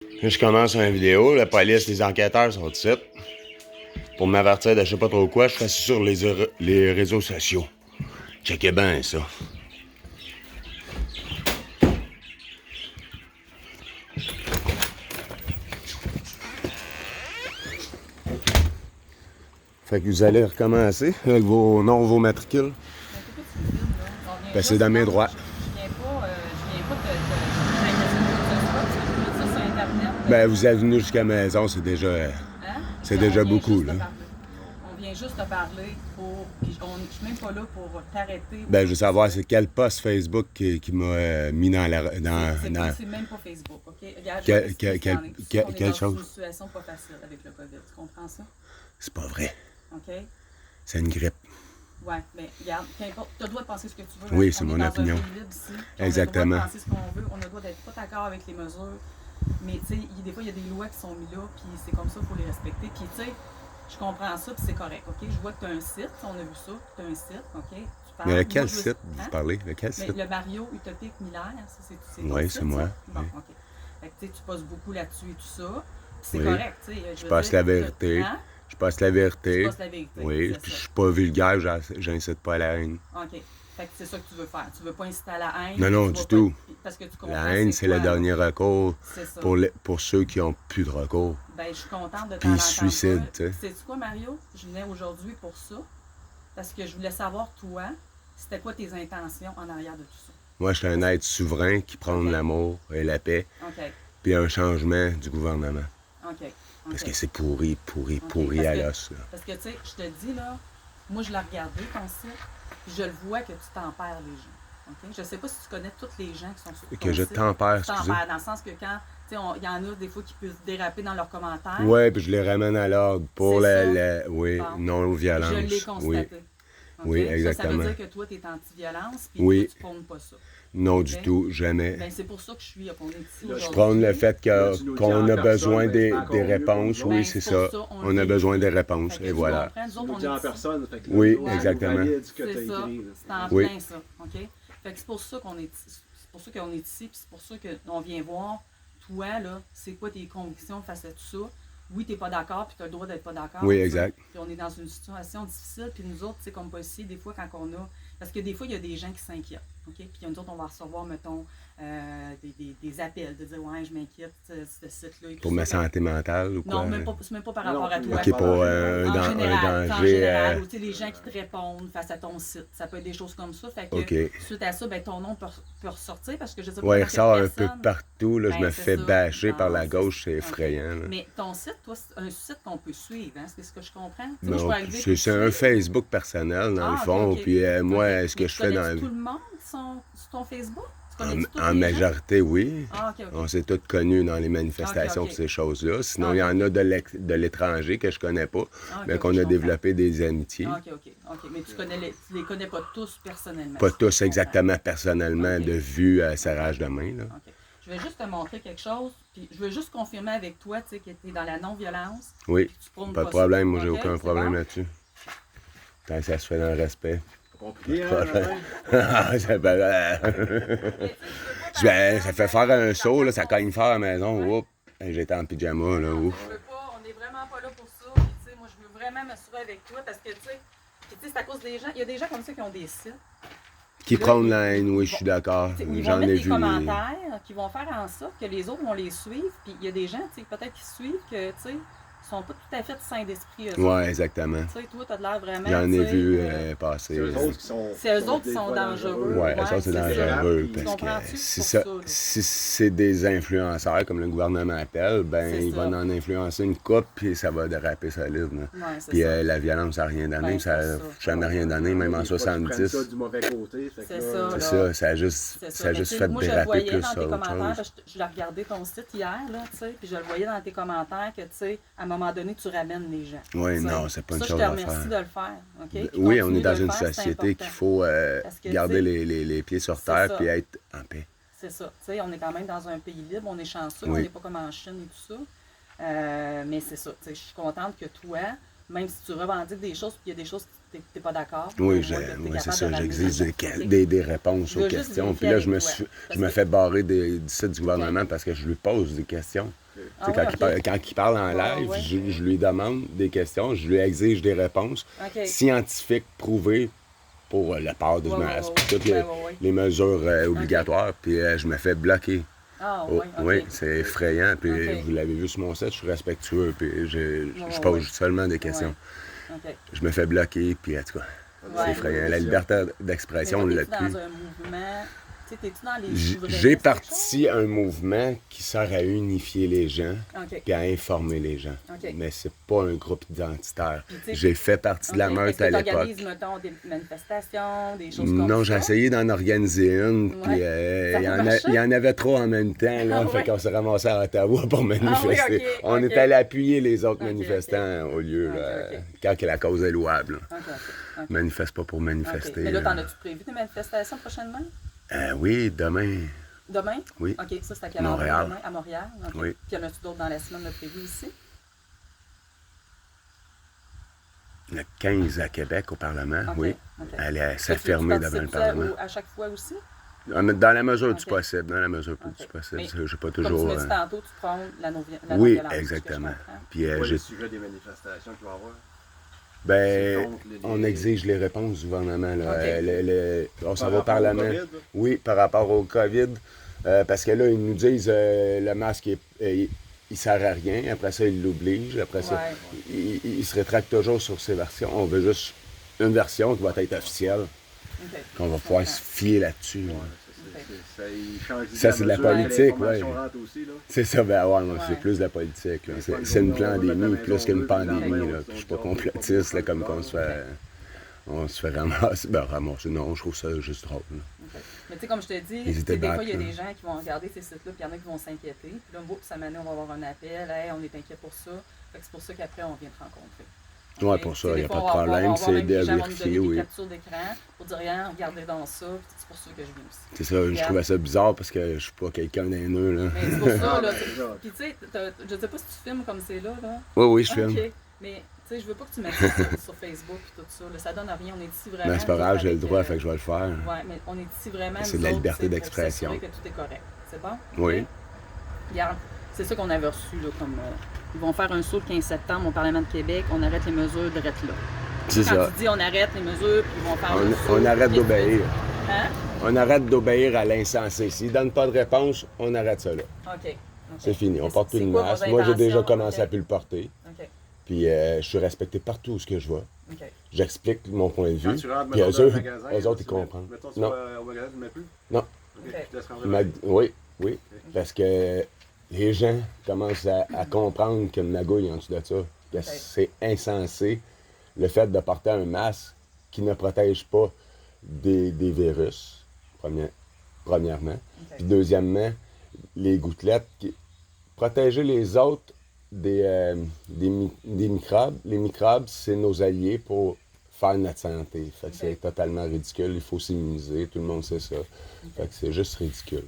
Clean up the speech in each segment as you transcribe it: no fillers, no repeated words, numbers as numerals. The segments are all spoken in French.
Là, je commence une vidéo, la police, les enquêteurs sont ici. Pour m'avertir de je sais pas trop quoi, je fais ça sur les réseaux sociaux. Checkez bien ça. Fait que vous allez recommencer avec vos noms, vos matricules. Ben, c'est dans mes droits. Je viens pas te ça sur Internet. Ben, vous êtes venu jusqu'à la maison, c'est déjà, c'est déjà beaucoup, là. On vient juste te parler pour. Puis je suis même pas là pour t'arrêter. Ben, je veux savoir c'est quel post Facebook qui m'a mis dans la. C'est même pas Facebook, OK? Regarde, quelle chose? C'est une situation pas facile avec le COVID. Tu comprends ça? C'est pas vrai. OK? C'est une grippe. Oui, mais regarde, qu'importe, tu as le droit de penser ce que tu veux. Oui, c'est mon opinion. Ici, exactement. On a le droit de penser ce qu'on veut, on a le droit d'être pas d'accord avec les mesures. Mais tu sais, des fois, il y a des lois qui sont mises là, puis c'est comme ça, il faut les respecter. Puis tu sais, je comprends ça, puis c'est correct, OK? Je vois que tu as un site, on a vu ça, tu as un site, OK? Tu parles, mais lequel site vous parlez? Lequel site? Le Mario Utopique Miller, ça, c'est oui, c'est moi. Bon, oui. OK. Fait que tu postes beaucoup là-dessus et tout ça. C'est correct, tu sais. Je passe la vérité. Hein? Je passe la vérité. Tu passes la vérité. Oui, puis je suis pas vulgaire, j'incite pas à la haine. OK. Fait que c'est ça que tu veux faire. Tu veux pas inciter à la haine. Non, non, du tout. Parce que tu comprends. La haine, c'est le dernier recours pour ceux qui n'ont plus de recours. Ben, je suis contente de t'en puis ils se suicident, tu sais. Sais-tu quoi, Mario? Je venais aujourd'hui pour ça. Parce que je voulais savoir, toi, c'était quoi tes intentions en arrière de tout ça. Moi, je suis un être souverain qui prône l'amour et la paix. Puis un changement du gouvernement. Parce que c'est pourri à l'os. Parce que, tu sais, je te dis, là, moi, je l'ai regardé, ton site, puis je le vois que tu tempères les gens. Okay? Je sais pas si tu connais tous les gens qui sont sur ton site. Que je tempère, excusez. Dans le sens que quand, tu sais, il y en a des fois qui peuvent déraper dans leurs commentaires. Oui, puis je les ramène à l'ordre pour oui, non-violence. Je l'ai constaté. Oui, okay? Oui, exactement. Ça veut dire que toi, tu es anti-violence, puis toi, tu ne prônes pas ça. Non, du tout, jamais. Ben, c'est pour ça que qu'on est ici aujourd'hui. Je prône le fait qu'on a besoin des réponses. Oui, c'est ça. On a besoin des réponses. Et voilà. On dit en personne. Oui, exactement. C'est ça. C'est en plein ça. OK? Fait que c'est pour ça qu'on est ici. C'est pour ça qu'on est ici, puis c'est pour ça qu'on vient voir, toi, là, c'est quoi tes convictions face à tout ça. Oui, tu n'es pas d'accord, puis tu as le droit d'être pas d'accord. Oui, exact. Puis on est dans une situation difficile, puis nous autres, tu sais, comme policiers, des fois, quand on a. Parce que des fois, il y a des gens qui s'inquiètent. OK? Puis nous autres, on va recevoir, mettons, des appels de dire ouais, je m'inquiète de ce site-là. Pour ma santé mentale ou quoi? Non, c'est même pas par rapport à toi. OK, pour un danger. En général, ou les gens qui te répondent face à ton site. Ça peut être des choses comme ça. Fait que suite à ça, ben, ton nom peut ressortir parce que je sais pas. Oui, il ressort un peu partout. Là, je me fais bâcher par la gauche, c'est effrayant. Là. Mais ton site, toi, c'est un site qu'on peut suivre, hein? C'est ce que je comprends? Non, c'est un Facebook personnel, dans le fond. Puis moi, ce que je fais dans tout le monde sur ton Facebook? En majorité, oui. Okay. On s'est tous connus dans les manifestations de ces choses-là. Sinon, il y en a de l'étranger que je connais pas, mais qu'on a développé des amitiés. OK. Mais tu les connais pas tous personnellement. Pas tous exactement personnellement, de vue à serrage de main. Là. Je vais juste te montrer quelque chose, puis je veux juste confirmer avec toi, tu sais, que tu es dans la non-violence. Oui, pas de problème. Moi, j'ai aucun problème là-dessus. Tant que ça se fait dans le respect. Compliqué, ça fait faire un saut, là, ça cogne fort à la maison. Oups, j'étais en pyjama. Là, ouf. On n'est vraiment pas là pour ça. Puis, moi, je veux vraiment m'assurer avec toi parce que, tu sais, c'est à cause des gens. Il y a des gens comme ça qui ont des sites. Qui prennent la haine, oui, je suis d'accord. J'en ai vu. Des commentaires qui vont faire en sorte que les autres vont les suivre. Puis il y a des gens, peut-être qui suivent que, tu sais, sont pas tout à fait sains d'esprit. Oui, exactement. Tu sais, toi, tu as de l'air vraiment. J'en ai vu passer. C'est eux autres qui sont dangereux. Oui, eux autres, c'est dangereux. Parce que si c'est des influenceurs, comme le gouvernement appelle, ben ils vont en influencer une coupe, puis ça va déraper solide. Puis la violence, ça n'a rien donné. Ça n'a jamais rien donné, même en 70. C'est ça. Ça a juste fait déraper plus ça. Je l'ai regardé ton site hier, puis je le voyais dans tes commentaires que, tu sais, à un moment donné, tu ramènes les gens. Oui, non, c'est pas une chose à faire. Je te remercie de le faire. Okay? Oui, on est dans une société qu'il faut garder les pieds sur terre et être en paix. C'est ça. Tu sais, on est quand même dans un pays libre, on est chanceux, on n'est pas comme en Chine et tout ça. Mais c'est ça. Je suis contente que toi, même si tu revendiques des choses, puis il y a des choses que tu n'es pas d'accord. Oui, c'est ça. J'exige des réponses aux questions. Puis là, je me fais barrer du site du gouvernement parce que je lui pose des questions. Ah, quand il parle en live, je lui demande des questions, je lui exige des réponses scientifiques prouvées pour le port du masque, toutes les mesures obligatoires, puis je me fais bloquer. Ah, oui, c'est effrayant, puis vous l'avez vu sur mon site, je suis respectueux, puis je pose seulement des questions. Je me fais bloquer, puis en tout cas, c'est effrayant. La liberté d'expression, on l'a plus. J'ai parti un mouvement qui sert à unifier les gens et à informer les gens. Mais c'est pas un groupe identitaire. J'ai fait partie de la meute à l'époque. Tu organises, mettons, des manifestations, des choses comme ça? Non, j'ai essayé d'en organiser une, puis il y en avait trop en même temps, là, fait qu'on s'est ramassé à Ottawa pour manifester. On est allé appuyer les autres manifestants au lieu, quand la cause est louable. Manifeste pas pour manifester. Mais là, t'en as-tu prévu des manifestations prochainement? Oui, demain. Demain? Oui. OK, ça, c'est à quelle heure demain? À Montréal? Okay. Oui. Puis y en a-tu d'autres dans la semaine de prévu ici? Le 15 à Québec, au Parlement, oui. Elle est fermée devant le Parlement. À chaque fois aussi? Dans la mesure du possible, dans la mesure du possible. Je pas toujours... Comme tu m'as dit tantôt, tu prends la non-violence. Oui, exactement. Puis, c'est quoi le sujet des manifestations qu'il va y avoir? Ben, on exige les réponses du gouvernement. Là. On s'en va au Parlement. Oui, par rapport au COVID. Parce que là, ils nous disent le masque, il sert à rien. Après ça, ils l'obligent. Après ça, ils se rétractent toujours sur ces versions. On veut juste une version qui va être officielle. Qu'on va pouvoir se fier là-dessus. Ça, c'est de la politique, oui. C'est ça, ben ouais, c'est plus de la politique. C'est une pandémie, plus qu'une pandémie. Là. Je suis pas complotiste, là, comme qu'on se fait... On se fait ramasser. Ben, ramasser, non, je trouve ça juste drôle. Mais tu sais, comme je te dis, des fois, il y a des gens qui vont regarder ces sites-là, puis il y en a qui vont s'inquiéter. Puis là, ça m'année, on va avoir un appel, hey, on est inquiet pour ça. Fait que c'est pour ça qu'après, on vient te rencontrer. Oui, pour ça, il n'y a pas de problème. C'est de vérifier, oui. Des captures d'écran pour dire rien, regardez dans ça, c'est pour ça que je viens aussi. C'est ça, je trouvais ça bizarre parce que je suis pas quelqu'un d'haineux, là. Mais c'est pour ça, là. Puis tu sais, je sais pas si tu filmes comme c'est là. Oui, je filme. Mais tu sais, je veux pas que tu mettes ça sur Facebook et tout ça. Là, ça donne rien. On est ici vraiment. Mais c'est pas grave, j'ai le droit, fait que je vais le faire. Oui, mais on est ici vraiment. C'est de la liberté d'expression. Pour s'assurer que tout est correct. C'est bon? Oui. Regarde, c'est ça qu'on avait reçu, là, comme. Ils vont faire un saut le 15 septembre au Parlement de Québec. On arrête les mesures de là. C'est ça. Quand tu dis on arrête les mesures, puis ils vont faire un saut. On arrête d'obéir. Hein? On arrête d'obéir à l'insensé. S'ils ne donnent pas de réponse, on arrête ça là. OK. C'est fini. On porte plus de masque. Moi, j'ai déjà commencé à plus le porter. Puis je suis respecté partout où je vais. J'explique mon point de vue. Puis eux autres, ils comprennent. Non. Au magasin, tu ne mets plus? Non. Oui. Parce que les gens commencent à comprendre qu'il y a une magouille en dessous de ça. Que c'est insensé le fait de porter un masque qui ne protège pas des virus, premièrement. Puis deuxièmement, les gouttelettes. Protéger les autres des microbes. Les microbes, c'est nos alliés pour faire notre santé. Fait que c'est totalement ridicule. Il faut s'immuniser. Tout le monde sait ça. Fait que c'est juste ridicule.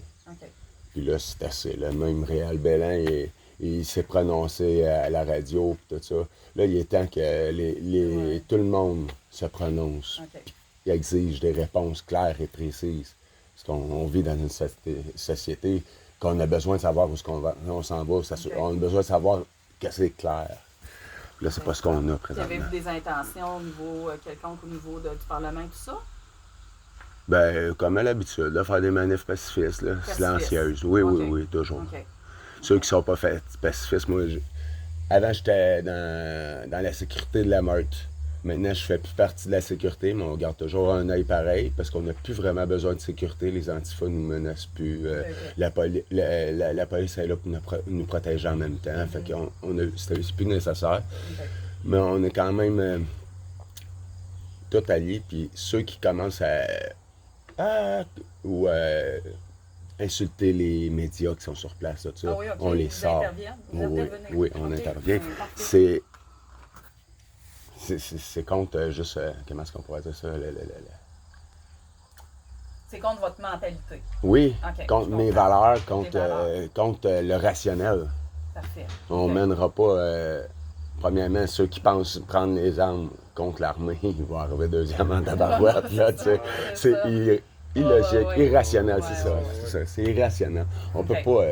Puis là, c'est assez. Là. Même Réal Bélan, il s'est prononcé à la radio et tout ça. Là, il est temps que tout le monde se prononce. Il exige des réponses claires et précises. Parce qu'on vit dans une société qu'on a besoin de savoir où on s'en va. On a besoin de savoir que c'est clair. Là, c'est pas ce qu'on a présentement. Avez-vous des intentions au niveau quelconque, au niveau du Parlement et tout ça? Ben, comme à l'habitude, de faire des manifs pacifistes, là, silencieuses. Oui, toujours. Ceux qui sont pas pacifistes, moi, avant, j'étais dans la sécurité de la meute. Maintenant, je fais plus partie de la sécurité, mais on garde toujours un œil pareil parce qu'on n'a plus vraiment besoin de sécurité. Les antifas ne nous menacent plus. La police est là pour nous protéger en même temps. Fait qu'on c'est plus nécessaire. Mais on est quand même tout alliés. Puis ceux qui commencent à insulter les médias qui sont sur place, tout ça, on les sort. Oui, on intervient. C'est contre juste... comment est-ce qu'on pourrait dire ça? C'est contre votre mentalité. Oui, contre mes valeurs, contre le rationnel. Parfait. On ne mènera pas... premièrement, ceux qui pensent prendre les armes contre l'armée, ils vont arriver deuxièmement dans la boîte. C'est illogique, irrationnel, c'est ça. C'est irrationnel. On peut pas...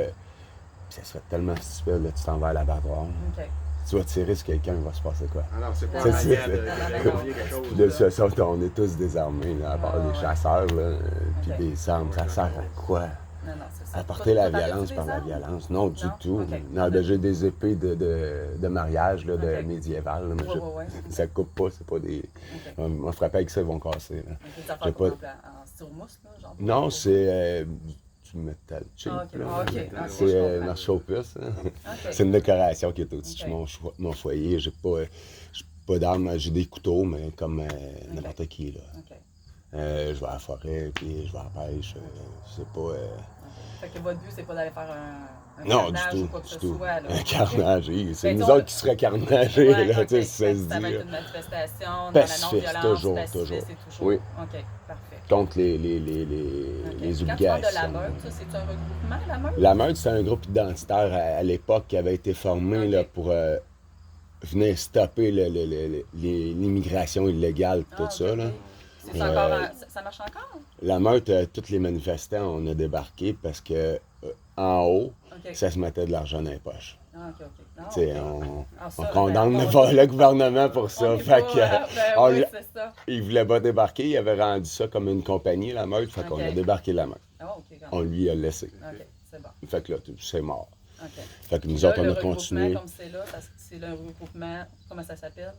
Puis ça serait tellement stupide, là, tu t'en vas à l'abattoir. OK. Tu vas tirer sur quelqu'un, il va se passer quoi? Ah non, c'est pas C'est un ça, manière c'est- de gagner quelque chose. De ce sorte, on est tous désarmés, là, à part Ouais, les ouais. chasseurs, là, puis Ok. des armes. Ça sert à quoi? Non, c'est ça. Apporter la Toi, t'en violence as-tu par des la armes? violence. Non, du Non? tout. Ok. Non, ben, j'ai des épées de mariage, là, de Ok. médiévales, là, mais Ouais. ça coupe pas, c'est pas des... OK. On m'a frappé avec ça, ils vont casser. Là. OK, ça J'ai fait quoi, pas- en styromousse, là, genre? Non, c'est du métal cheap. Ah, ok. là. Ah, ok. Ah, C'est je comprends. marché aux puces. Hein. OK. C'est une décoration qui est au-dessus Ok. de mon foyer. J'ai pas d'armes, j'ai des couteaux, mais comme n'importe qui. Là. OK. Je vais à la forêt, puis je vais à la pêche. C'est pas. OK. Fait que votre but, c'est pas d'aller faire un Non, du carnage ou tout. quoi que Du ce tout. soit, là. Un carnage, oui. C'est Ben, nous on- autres qui seraient carnagés, Ouais, là, OK. tu sais, si ça Fait se que ça va dit. être une manifestation dans la Pacifiste, non-violence, toujours, pacifiste toujours. et toujours. Oui. OK, parfait. Contre les OK. les Quand tu parles de la obligations. meute, ça, c'est un regroupement, la meute? La Meute, c'est un groupe identitaire à l'époque qui avait été formé Ok. là, pour venir stopper l'immigration illégale, tout Ah, ça. OK, Là. OK. C'est encore ça marche encore? La Meute, tous les manifestants, on a débarqué parce que en haut, OK. ça se mettait de l'argent dans les poches. Ah, OK. Ah, Tu sais, OK. on Ah, ça, on ben, condamne on- le gouvernement pour on ça. est Fait pas, que, ben on- oui, c'est ça. il voulait pas débarquer, il avait rendu ça comme une compagnie, la Meute, fait qu'on Ok. a débarqué la Meute. Ah, OK, quand On même. lui a laissé. OK, c'est bon. Fait que là, c'est mort. OK. Fait que nous Là, autres, on le a regroupement, continué. comme c'est là, parce que c'est le regroupement, comment ça s'appelle?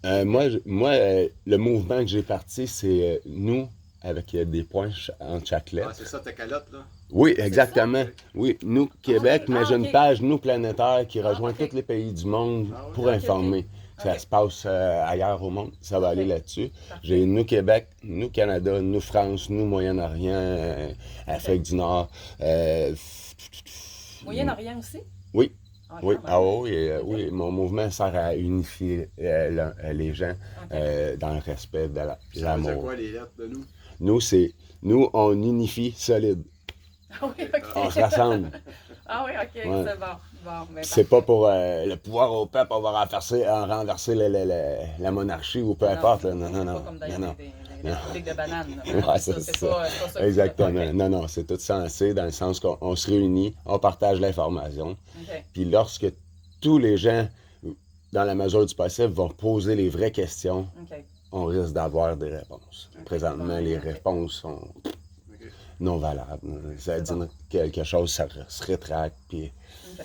Le mouvement que j'ai parti, c'est nous, avec des points entre chaque lettre. Ah, c'est ça ta calotte, là? Oui, exactement. Oui, nous, Québec, Ah, mais j'ai une ok. page Nous Planétaire qui rejoint ok. tous les pays du monde Ah, oui. pour Ok, informer. Ça Ok. se passe ailleurs au monde, ça va Ok. aller là-dessus. Parfait. J'ai Nous Québec, Nous Canada, Nous France, Nous Moyen-Orient, Afrique du Nord. Moyen-Orient aussi? Oui. Ah, Oui, quand même. Ok. oui, mon mouvement sert à unifier les gens Ok. dans le respect de Ça veut dire l'amour. quoi, les lettres de nous? Nous, on unifie solide. Ah oui, OK. On se rassemble. Ah oui, OK, Ouais. c'est bon. Bon, ben, C'est pas pour le pouvoir au peuple, on va renverser la monarchie ou peu importe. Là. Non. C'est pas comme dans Non. des républiques de bananes. là. Ouais, C'est c'est pas ça. que Exactement. tu fais. Non, c'est tout sensé dans le sens qu'on se réunit, on partage l'information. OK. Puis lorsque tous les gens, dans la mesure du possible, vont poser les vraies questions, OK. on risque d'avoir des réponses. Ok. Présentement, les réponses sont OK. non valables. Ça veut C'est dire quelque chose, ça se rétracte, puis OK.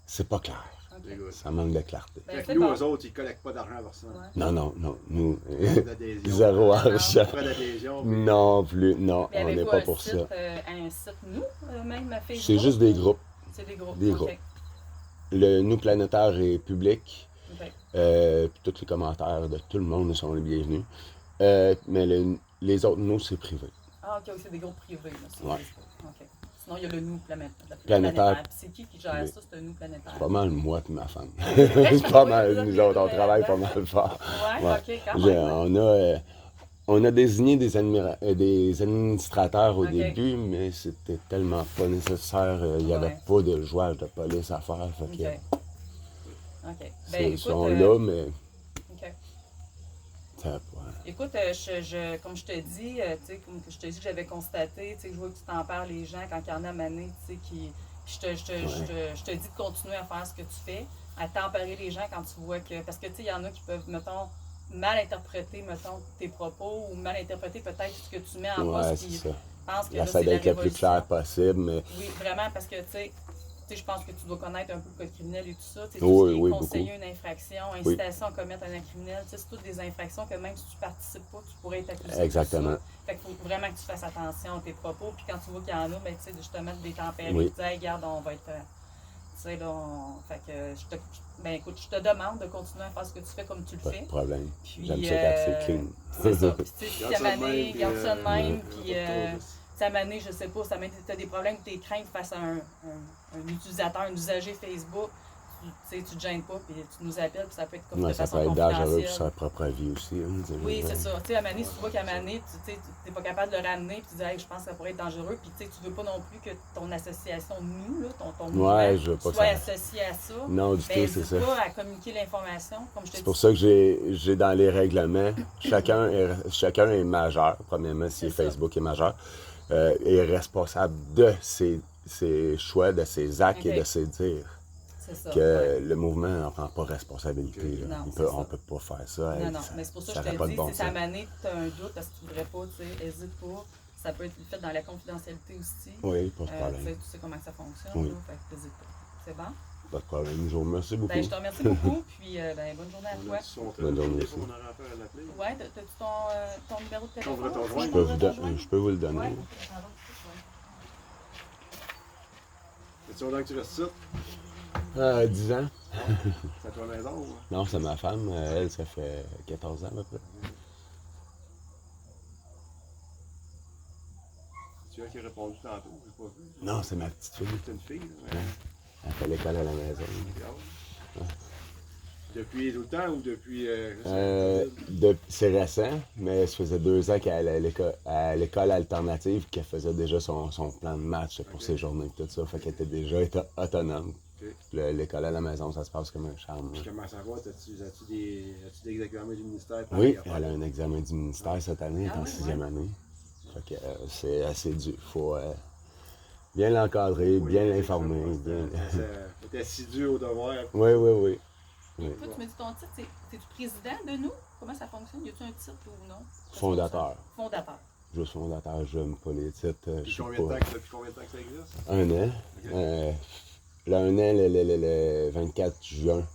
c'est pas clair. C'est good. Ça manque de clarté. Ben, Fait que c'est nous, bon. eux autres, ils collectent pas d'argent pour ça. Ouais. Non, nous, D'adhésion. zéro non. argent. Frais d'adhésion. puis- Non plus, non, Mais on n'est avez-vous pas un pour site, ça. un site, nous, même à Facebook? C'est juste des groupes. C'est des groupes. Des OK. groupes. Le Nous Planétaire est public. OK. Puis tous les commentaires de tout le monde sont les bienvenus. Mais les autres nous, c'est privé. Ah, OK, c'est des groupes privés. Là, sur Ouais. Facebook. OK. Sinon, il y a le nous Planétaire. Puis c'est qui gère Oui. ça, c'est un nous planétaire? C'est pas mal moi et ma femme. C'est pas mal, Oui, nous autres, on oui, travaille oui. pas mal fort. Ouais, Ouais. OK, quand J'ai- même. on a désigné des administrateurs au Ok. début, mais c'était tellement pas nécessaire. Il n'y avait Ouais. pas de jouage de police à faire. Fait que, OK. OK. Ben, ils écoute, sont là, mais OK. ça va pas. Écoute, comme je te dis, tu sais, comme je te dis que j'avais constaté, tu sais, je vois que tu t'en parles les gens quand il y en a mané, tu sais, qui. Puis je te dis de continuer à faire ce que tu fais, à tempérer les gens quand tu vois que. Parce que, tu sais, il y en a qui peuvent, mettons, mal interpréter, mettons, tes propos ou mal interpréter peut-être ce que tu mets en Ouais, poste, c'est puis ça. pensent que là, J'essaie c'est la d'être le plus révolution. clair possible, mais Oui, vraiment, parce que, tu sais, je pense que tu dois connaître un peu le code criminel et tout ça. Tu sais, Oui, tout ce qui est oui, conseiller une infraction, Oui. incitation à commettre un acte criminel, tu sais, c'est toutes des infractions que même si tu participes pas, tu pourrais être accusé. Exactement. De ça. Fait qu'il faut vraiment que tu fasses attention à tes propos. Puis quand tu vois qu'il y en a, ben, tu sais, justement, de détempérer, Oui. tu dis, hey, regarde, on va être. Tu sais, là, fait que ben, écoute, je te demande de continuer à faire ce que tu fais comme tu le pas fais. de problème. Puis, J'aime ça quand c'est clean. C'est ça. Puis, tu sais, si Garde à ça de même, maner, puis, garde ça de même, puis. pas de trouble. Ça m'année, je sais pas, ça m'année, tu as des problèmes, tes craintes face à un utilisateur, un usager Facebook, tu sais, tu te gênes pas, puis tu nous appelles, puis ça peut être comme Ouais, de ça façon peut être dangereux pour confidentielle. sa propre vie aussi. Hein, Oui, c'est ça. Tu sais, à Mané, si tu vois qu'à Mané, tu n'es pas capable de le ramener, puis tu dis, hey, je pense que ça pourrait être dangereux, puis tu sais, tu veux pas non plus que ton association, nous, là, ton mouvement, je veux pas soit ça. associé à ça. Non, du Ben, tout, c'est n'hésite ça. pas à communiquer l'information, comme je te C'est dis. pour ça que j'ai dans les règlements, chacun est majeur, premièrement, si C'est ça. Facebook est majeur, est responsable de ses ses choix, de ses actes Ok. et de ses dires. C'est ça. Que ouais. le mouvement n'en prend pas responsabilité. Ok. Là. Non, On c'est peut pas faire ça. Non, non, mais c'est pour ça que je aurait te pas de dis, bon si ça sens. manée, tu as un doute parce que tu voudrais pas, tu sais, hésite pas. Ça peut être fait dans la confidentialité aussi. Oui, pas de Tu problème. sais comment ça fonctionne, Oui. là, fait que t'hésites pas. C'est bon? Pas de problème. Je vous remercie beaucoup. Ben, je te remercie beaucoup, puis bonne journée à On toi. a son Bonne journée téléphone, aussi. on aurait affaire à l'appeler. Ouais, t'as-tu ton numéro de téléphone? On va t'en Si joindre. Je peux vous le donner. Ouais. C'est longtemps que tu restes ici? 10 ans. C'est à toi maison ou? Non, c'est ma femme. Elle, ça fait 14 ans à peu près. C'est elle qui a répondu tantôt, j'ai pas vu. Non, c'est ma petite fille. C'est une fille, là. Ouais. Elle fait l'école à la maison. Regarde. Depuis tout le temps ou depuis. C'est récent, mais ça faisait 2 ans qu'elle allait à l'école alternative, qu'elle faisait déjà son plan de match pour ses journées et tout ça. Fait qu'elle était déjà autonome. Ok. Puis l'École à la maison, ça se passe comme un charme. Puis comment ça va? As-tu des examens du ministère? Oui, elle a un examen du ministère cette année, elle est Ah en oui, 6e année. Fait que c'est assez dur. Faut bien l'encadrer, bien l'informer. Bien... T'es assidu au devoir. Oui, oui, oui. Toi, tu me dis ton titre, t'es-tu président de nous? Comment ça fonctionne? Y a-tu un titre ou non? Fondateur. Fondateur. Juste fondateur, j'aime pas les titres. Je Depuis suis combien de pas... temps que ça existe? 1 an. Ok. Là, 1 an, le 24 juin,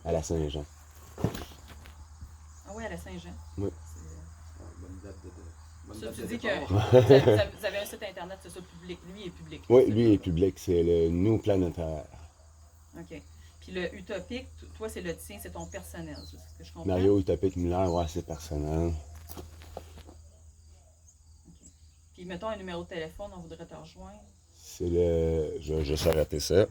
à la Saint-Jean. Ah oui, à la Saint-Jean. Oui. Bonne date de. Bonne Ça, date tu de dis départ. que vous avez un site internet, c'est ça, public. Lui est public. Oui, lui est public, c'est le Nous Planétaire. OK. Puis le utopique, toi, c'est le tien, c'est ton personnel, c'est ce que je comprends. Mario Utopique Muller, ouais, c'est personnel. OK. Puis mettons un numéro de téléphone, on voudrait te rejoindre. C'est le. Je vais juste arrêter ça.